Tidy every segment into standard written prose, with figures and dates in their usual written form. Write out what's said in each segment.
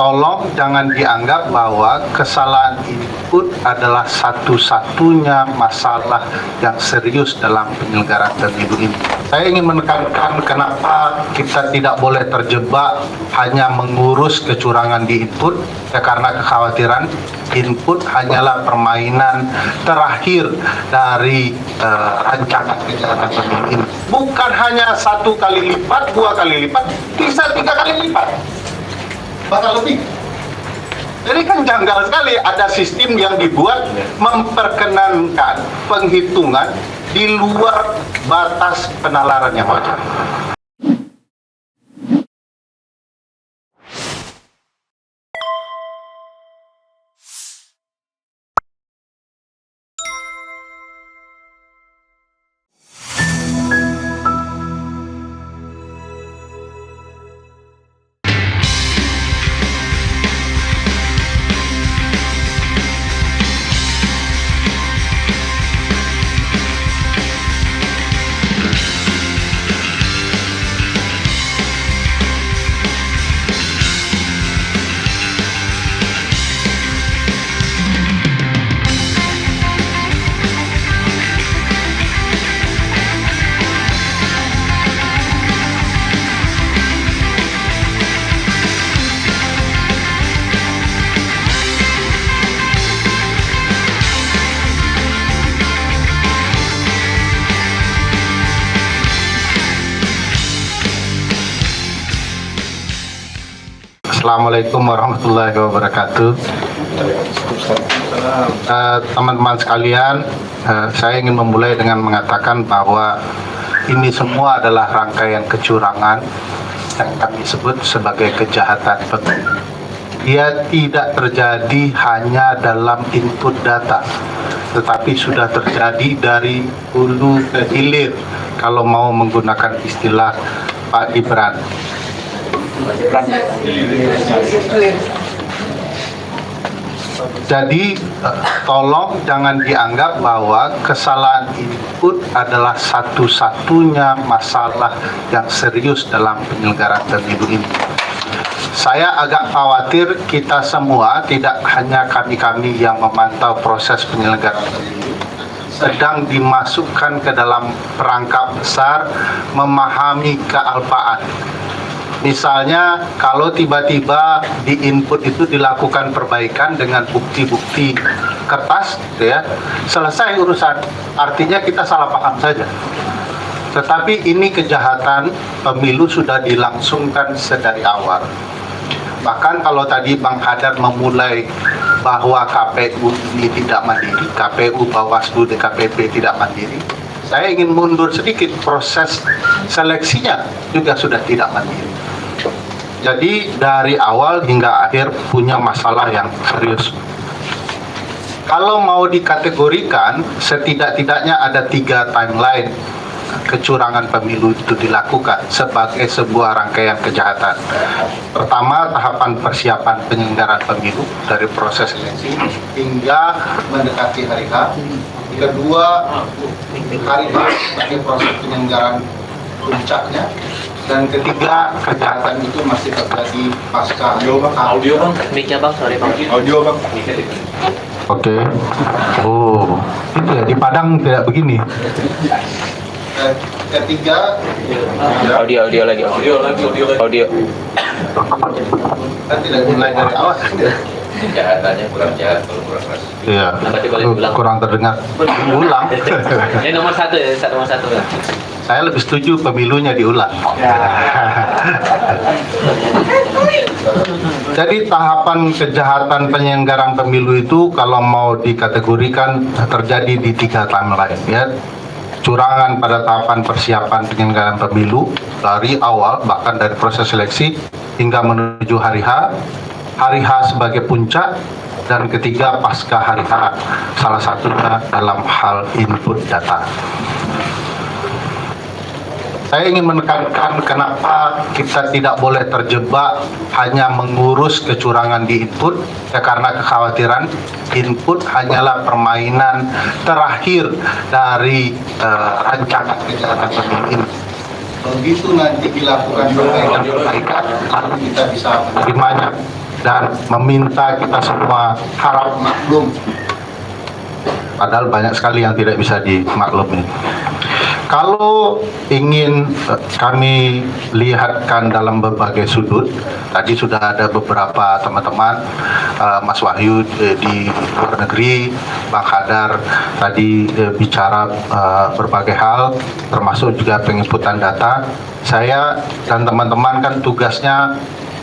tolong jangan dianggap bahwa kesalahan input adalah satu-satunya masalah yang serius dalam penyelenggaraan pemilu ini. Saya ingin menekankan kenapa kita tidak boleh terjebak hanya mengurus kecurangan di input, ya karena kekhawatiran input hanyalah permainan terakhir dari rancangan kejahatan pemilu ini. Bukan hanya 1 kali lipat, 2 kali lipat, bisa 3 kali lipat. Bahkan lebih. Jadi kan janggal sekali ada sistem yang dibuat memperkenankan penghitungan di luar batas penalaran yang wajar. Assalamualaikum warahmatullahi wabarakatuh. Teman-teman sekalian, saya ingin memulai dengan mengatakan bahwa ini semua adalah rangkaian kecurangan yang kami sebut sebagai kejahatan pemilu. Dia tidak terjadi hanya dalam input data, tetapi sudah terjadi dari hulu ke hilir kalau mau menggunakan istilah Pak Gibran. Jadi tolong jangan dianggap bahwa kesalahan input adalah satu-satunya masalah yang serius dalam penyelenggaraan pemilu ini. Saya agak khawatir kita semua, tidak hanya kami-kami yang memantau proses penyelenggaraan pemilu, sedang dimasukkan ke dalam perangkap besar memahami kealpaan. Misalnya kalau tiba-tiba di input itu dilakukan perbaikan dengan bukti-bukti kertas, ya, selesai urusan. Artinya kita salah paham saja. Tetapi ini kejahatan pemilu sudah dilangsungkan sedari awal. Bahkan kalau tadi Bang Hadar memulai bahwa KPU ini tidak mandiri, KPU, Bawaslu, DKPP tidak mandiri, saya ingin mundur sedikit, proses seleksinya juga sudah tidak mandiri. Jadi dari awal hingga akhir punya masalah yang serius. Kalau mau dikategorikan, setidak-tidaknya ada 3 timeline kecurangan pemilu itu dilakukan sebagai sebuah rangkaian kejahatan. Pertama, tahapan persiapan penyelenggaraan pemilu dari proses seleksi hingga mendekati hari H. Kedua, hari H sebagai proses penyelenggaraan puncaknya. Dan ketiga, kejahatan itu masih terjadi pasca audio bang, mic-nya bang, sorry bang, audio bang. Oke. Oh, itu ya di Padang tidak begini. Ketiga, audio lagi. Kan tidak mulai dari awal. Kejahatannya kurang jahat, kalau kurang keras. Iya. Kurang terdengar. Ulang. Ini nomor 1 ya, nomor 1 ya. Saya lebih setuju pemilunya diulang. Jadi tahapan kejahatan penyelenggaraan pemilu itu kalau mau dikategorikan terjadi di 3 timeline, ya. Curangan pada tahapan persiapan penyelenggaraan pemilu dari awal, bahkan dari proses seleksi hingga menuju hari H. Hari H sebagai puncak, dan ketiga pasca hari H, salah satunya dalam hal input data. Saya ingin menekankan kenapa kita tidak boleh terjebak hanya mengurus kecurangan di input, ya karena kekhawatiran input hanyalah permainan terakhir dari rancangan kejahatan pemilu ini. Begitu nanti dilakukan perbaikan, lalu kita bisa menerimanya. dan meminta kita semua harap maklum. Padahal banyak sekali yang tidak bisa dimaklumi. Kalau ingin kami lihatkan dalam berbagai sudut, tadi sudah ada beberapa teman-teman, Mas Wahyu di luar negeri, Bang Hadar tadi bicara berbagai hal, termasuk juga penginputan data. Saya dan teman-teman kan tugasnya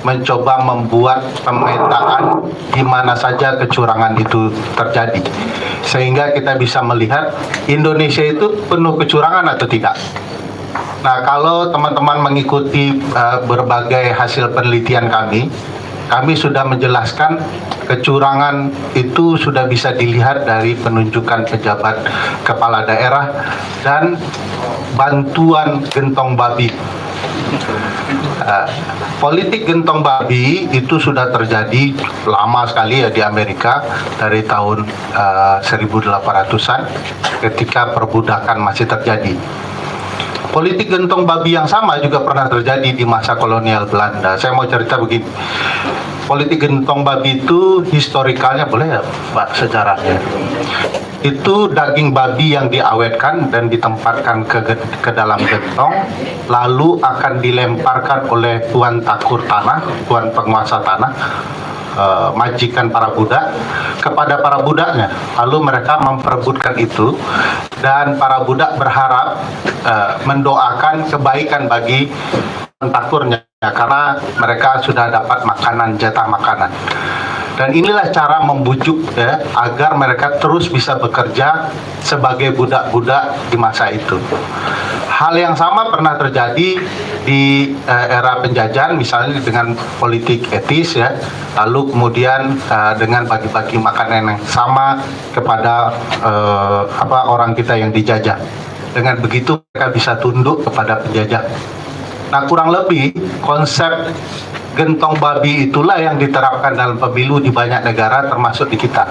mencoba membuat pemetaan di mana saja kecurangan itu terjadi, sehingga kita bisa melihat Indonesia itu penuh kecurangan atau tidak. Nah, kalau teman-teman mengikuti berbagai hasil penelitian kami sudah menjelaskan kecurangan itu sudah bisa dilihat dari penunjukan pejabat kepala daerah dan bantuan gentong babi. Politik gentong babi itu sudah terjadi lama sekali ya di Amerika, dari tahun 1800-an ketika perbudakan masih terjadi. Politik gentong babi yang sama juga pernah terjadi di masa kolonial Belanda. Saya mau cerita begini. Politik gentong babi itu historikalnya, boleh ya Pak, sejarahnya. Itu daging babi yang diawetkan dan ditempatkan ke dalam gentong, lalu akan dilemparkan oleh tuan takur tanah, tuan penguasa tanah, majikan para budak kepada para budaknya. Lalu mereka memperebutkan itu, dan para budak berharap mendoakan kebaikan bagi takurnya, karena mereka sudah dapat makanan, jatah makanan. Dan inilah cara membujuk ya, agar mereka terus bisa bekerja sebagai budak-budak di masa itu. Hal yang sama pernah terjadi di era penjajahan, misalnya dengan politik etis ya, lalu kemudian dengan bagi-bagi makanan yang sama kepada orang kita yang dijajah. Dengan begitu mereka bisa tunduk kepada penjajah. Nah, kurang lebih konsep gentong babi itulah yang diterapkan dalam pemilu di banyak negara, termasuk di kita.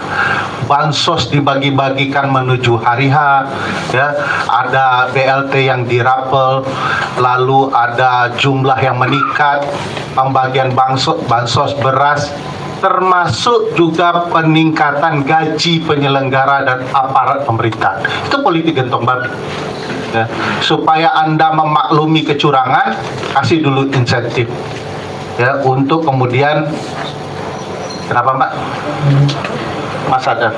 Bansos dibagi-bagikan menuju hari H, ya, ada BLT yang dirapel, lalu ada jumlah yang meningkat, pembagian bansos beras, termasuk juga peningkatan gaji penyelenggara dan aparat pemerintah. Itu politik gentong babi. Ya, supaya Anda memaklumi kecurangan, kasih dulu insentif. Ya, untuk kemudian, kenapa Mbak? Mas Adar.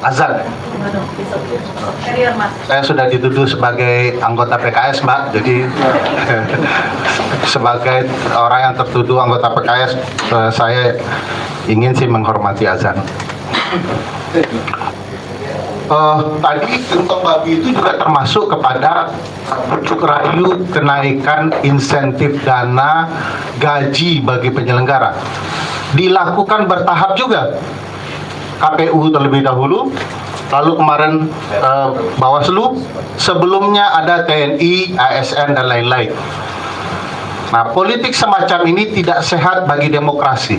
Azan. Saya sudah dituduh sebagai anggota PKS, Mbak. Jadi sebagai orang yang tertuduh anggota PKS, saya ingin sih menghormati azan. Tadi gentong babi itu juga termasuk kepada bujuk rayu kenaikan insentif dana gaji bagi penyelenggara. Dilakukan bertahap juga. KPU terlebih dahulu, lalu kemarin Bawaslu, sebelumnya ada TNI, ASN, dan lain-lain. Nah, politik semacam ini tidak sehat bagi demokrasi.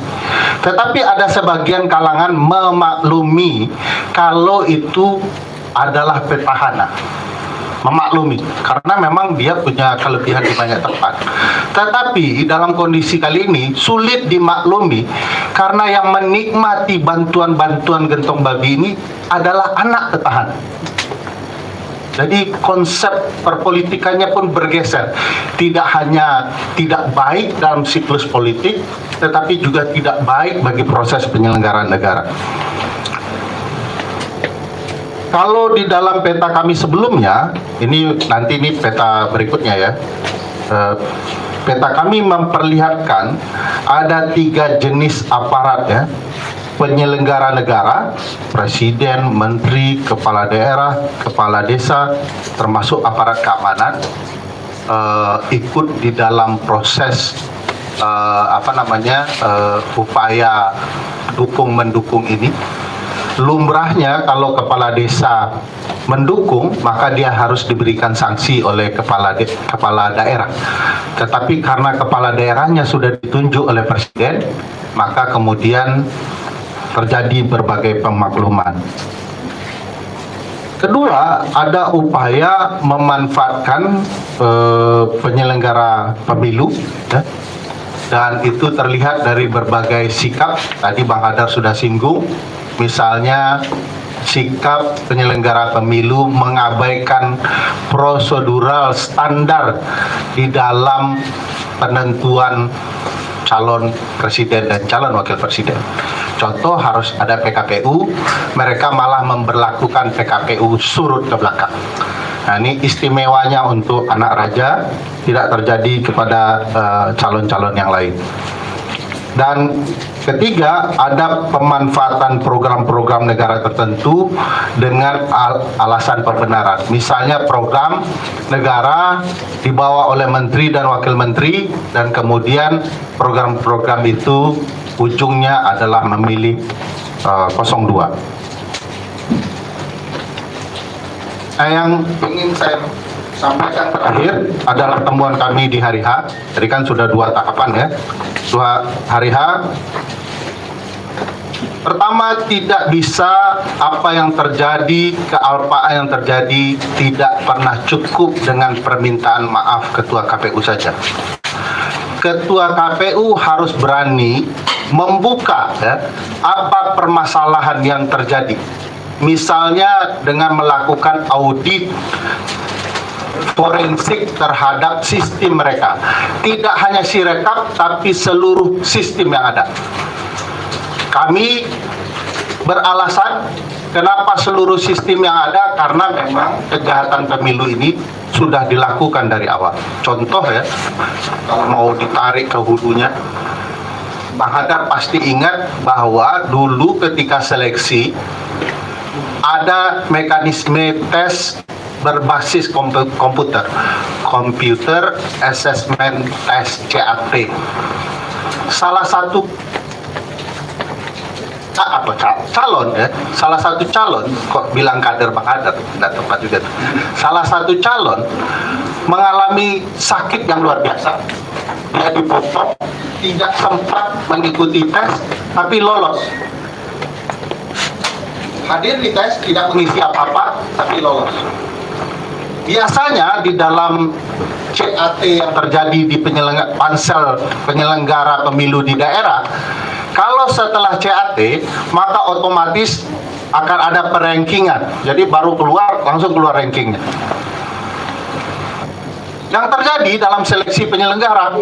Tetapi ada sebagian kalangan memaklumi kalau itu adalah petahana. Memaklumi, karena memang dia punya kelebihan di banyak tempat. Tetapi dalam kondisi kali ini sulit dimaklumi, karena yang menikmati bantuan-bantuan gentong babi ini adalah anak petahana. Jadi konsep perpolitikannya pun bergeser. Tidak hanya tidak baik dalam siklus politik, tetapi juga tidak baik bagi proses penyelenggaraan negara. Kalau di dalam peta kami sebelumnya, ini peta berikutnya ya. Peta kami memperlihatkan ada 3 jenis aparat ya. Penyelenggara negara, presiden, menteri, kepala daerah, kepala desa, termasuk aparat keamanan, ikut di dalam proses upaya dukung-mendukung ini. Lumrahnya kalau kepala desa mendukung, maka dia harus diberikan sanksi oleh kepala daerah. Tetapi karena kepala daerahnya sudah ditunjuk oleh presiden, maka kemudian terjadi berbagai pemakluman. Kedua, ada upaya memanfaatkan penyelenggara pemilu ya, dan itu terlihat dari berbagai sikap. Tadi Bang Hadar sudah singgung, misalnya sikap penyelenggara pemilu mengabaikan prosedural standar di dalam penentuan calon presiden dan calon wakil presiden. Contoh, harus ada PKPU, mereka malah memberlakukan PKPU surut ke belakang. Nah, ini istimewanya untuk anak raja, tidak terjadi kepada calon-calon yang lain. Dan ketiga, ada pemanfaatan program-program negara tertentu dengan alasan pembenaran. Misalnya program negara dibawa oleh menteri dan wakil menteri, dan kemudian program-program itu ujungnya adalah memilih 02. Yang ingin saya sampaikan terakhir adalah temuan kami di hari H. Jadi kan sudah 2 tahapan ya. 2 hari H. Pertama, tidak bisa apa yang terjadi, kealpaan yang terjadi tidak pernah cukup dengan permintaan maaf Ketua KPU saja. Ketua KPU harus berani membuka ya, apa permasalahan yang terjadi. Misalnya dengan melakukan audit forensik terhadap sistem mereka. Tidak hanya Sirekap, tapi seluruh sistem yang ada. Kami beralasan kenapa seluruh sistem yang ada, karena memang kejahatan pemilu ini sudah dilakukan dari awal. Contoh ya, kalau mau ditarik ke hulunya, Bang Hadar pasti ingat bahwa dulu ketika seleksi ada mekanisme tes berbasis komputer, Computer Assessment Test CAT. Salah satu calon ya, salah satu calon, kok bilang kader Bang Hadar, tidak tepat juga. Salah satu calon mengalami sakit yang luar biasa. Dia dipotong, tidak sempat mengikuti tes, tapi lolos. Hadir di tes, tidak mengisi apa-apa, tapi lolos. Biasanya di dalam CAT yang terjadi di pansel penyelenggara pemilu di daerah, kalau setelah CAT, maka otomatis akan ada perankingan. Jadi baru keluar, langsung keluar rankingnya. Yang terjadi dalam seleksi penyelenggara,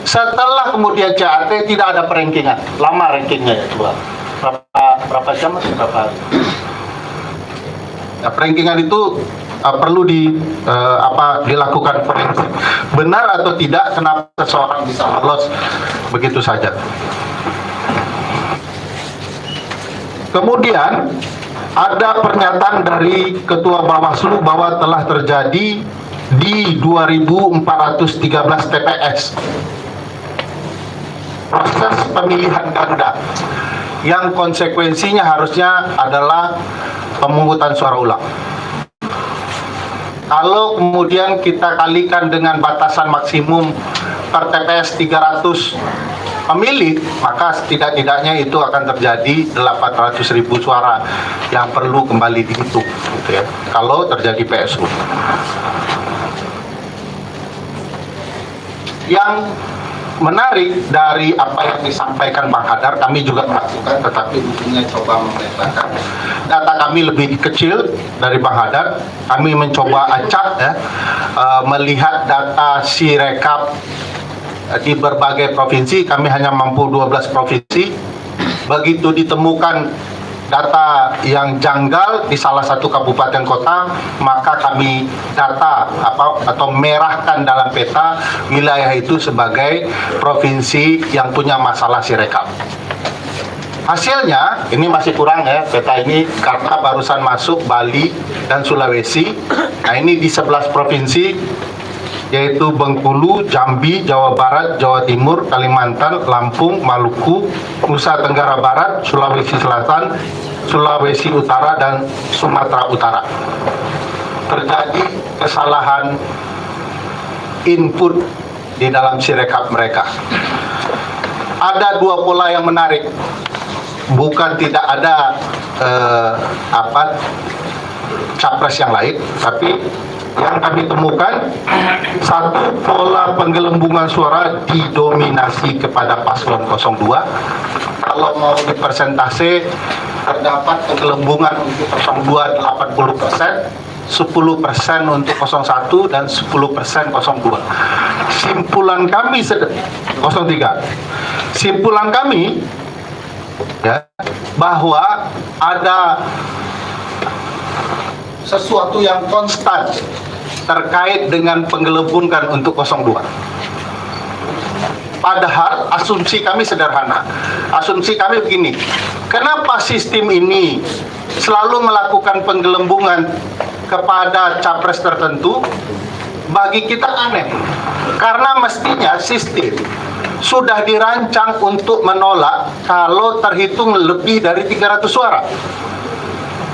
setelah kemudian CAT tidak ada perankingan. Lama rankingnya ya keluar. Berapa jam? Berapa hari? Nah, perankingan itu perlu dilakukan forensik. Benar atau tidak, kenapa seseorang bisa lolos begitu saja? Kemudian ada pernyataan dari Ketua Bawaslu bahwa telah terjadi di 2.413 TPS proses pemilihan ganda yang konsekuensinya harusnya adalah pemungutan suara ulang. Kalau kemudian kita kalikan dengan batasan maksimum per TPS 300 pemilih, maka setidak-tidaknya itu akan terjadi 800.000 suara yang perlu kembali dihitung, gitu ya, kalau terjadi PSU. Yang menarik dari apa yang disampaikan Bang Hadar, kami juga melakukan, tetapi ujungnya coba memetakan. Data kami lebih kecil dari Bang Hadar. Kami mencoba acak ya, melihat data Sirekap di berbagai provinsi. Kami hanya mampu 12 provinsi. Begitu ditemukan data yang janggal di salah satu kabupaten kota, maka kami data atau merahkan dalam peta wilayah itu sebagai provinsi yang punya masalah Sirekap. Hasilnya ini masih kurang ya, peta ini, karena barusan masuk Bali dan Sulawesi. Nah, ini di 11 provinsi, yaitu Bengkulu, Jambi, Jawa Barat, Jawa Timur, Kalimantan, Lampung, Maluku, Nusa Tenggara Barat, Sulawesi Selatan, Sulawesi Utara, dan Sumatera Utara. Terjadi kesalahan input di dalam Sirekap mereka. Ada 2 pola yang menarik. Bukan tidak ada capres yang lain, tapi yang kami temukan, satu, pola penggelembungan suara didominasi kepada paslon 02. Kalau mau di persentase, terdapat penggelembungan untuk 02 80%, 10% untuk 01 dan 10% 02. Simpulan kami 03. Simpulan kami ya, bahwa ada sesuatu yang konstan terkait dengan penggelembungan untuk 02. Padahal asumsi kami sederhana. Asumsi kami begini, kenapa sistem ini selalu melakukan penggelembungan kepada capres tertentu? Bagi kita aneh, karena mestinya sistem sudah dirancang untuk menolak kalau terhitung lebih dari 300 suara.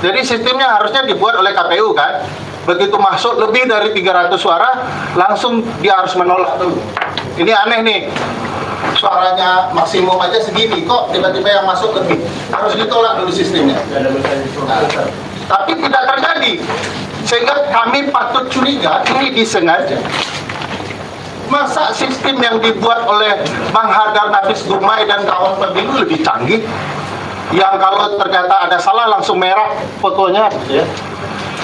Jadi sistemnya harusnya dibuat oleh KPU kan? Begitu masuk lebih dari 300 suara, langsung dia harus menolak dulu. Ini aneh nih, suaranya maksimum aja segini, kok tiba-tiba yang masuk lebih. Harus ditolak dulu sistemnya. Nah, tapi tidak terjadi. Sehingga kami patut curiga, ini disengaja. Masa sistem yang dibuat oleh Bang Hadar Nafis Gumai dan kawan pemilu lebih canggih? Yang kalau ternyata ada salah langsung merah fotonya, ya.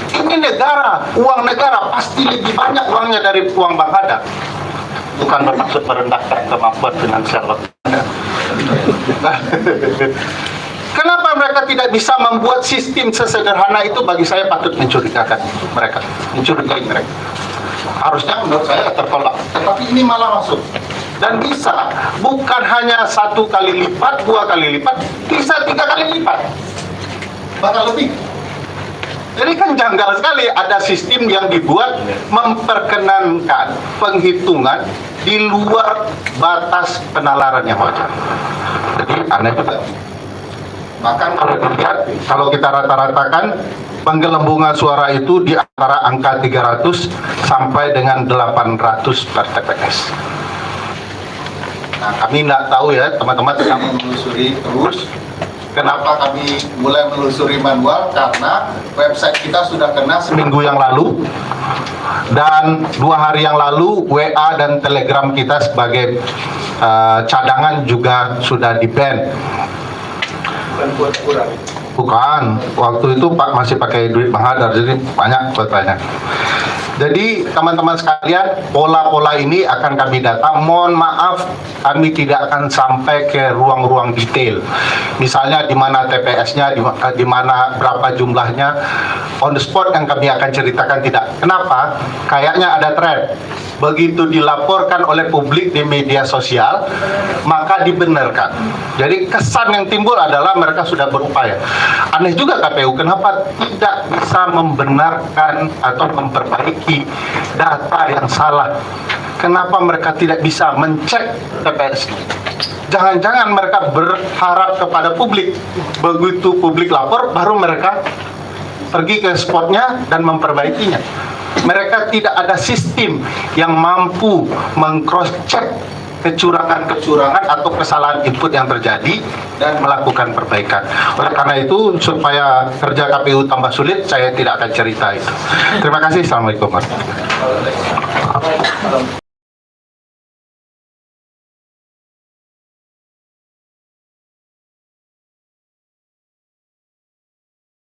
Ini negara, uang negara pasti lebih banyak uangnya dari uang Bang Hadar. Bukan bermaksud merendahkan kemampuan finansial Anda. Kenapa mereka tidak bisa membuat sistem sesederhana itu? Bagi saya patut mencurigakan mereka, mencurigai mereka. Harusnya menurut saya tertolak, tetapi ini malah masuk. Dan bisa, bukan hanya 1 kali lipat, 2 kali lipat, bisa 3 kali lipat, bahkan lebih. Jadi kan janggal sekali ada sistem yang dibuat memperkenankan penghitungan di luar batas penalaran yang wajar. Jadi aneh juga. Bahkan kalau dilihat, kalau kita rata-ratakan, penggelembungan suara itu di antara angka 300 sampai dengan 800 per TPS. Nah, kami tidak tahu ya, teman-teman sedang menelusuri terus. Kenapa kami mulai menelusuri manual? Karena website kita sudah kena seminggu yang lalu, dan 2 hari yang lalu WA dan Telegram kita sebagai cadangan juga sudah di-ban. Bukan, waktu itu Pak masih pakai duit Bang Hadar, jadi banyak kuotanya. Jadi teman-teman sekalian, pola-pola ini akan kami data. Mohon maaf, kami tidak akan sampai ke ruang-ruang detail. Misalnya di mana TPS-nya, di mana berapa jumlahnya, on the spot yang kami akan ceritakan tidak. Kenapa? Kayaknya ada thread. Begitu dilaporkan oleh publik di media sosial, maka dibenarkan. Jadi kesan yang timbul adalah mereka sudah berupaya. Aneh juga KPU, kenapa tidak bisa membenarkan atau memperbaiki data yang salah? Kenapa mereka tidak bisa mencek TPS? Jangan-jangan mereka berharap kepada publik. Begitu publik lapor, baru mereka pergi ke spotnya dan memperbaikinya. Mereka tidak ada sistem yang mampu meng-cross-check kecurangan-kecurangan atau kesalahan input yang terjadi dan melakukan perbaikan. Oleh karena itu, supaya kerja KPU tambah sulit, saya tidak akan cerita itu. Terima kasih. Assalamualaikum warahmatullahi wabarakatuh.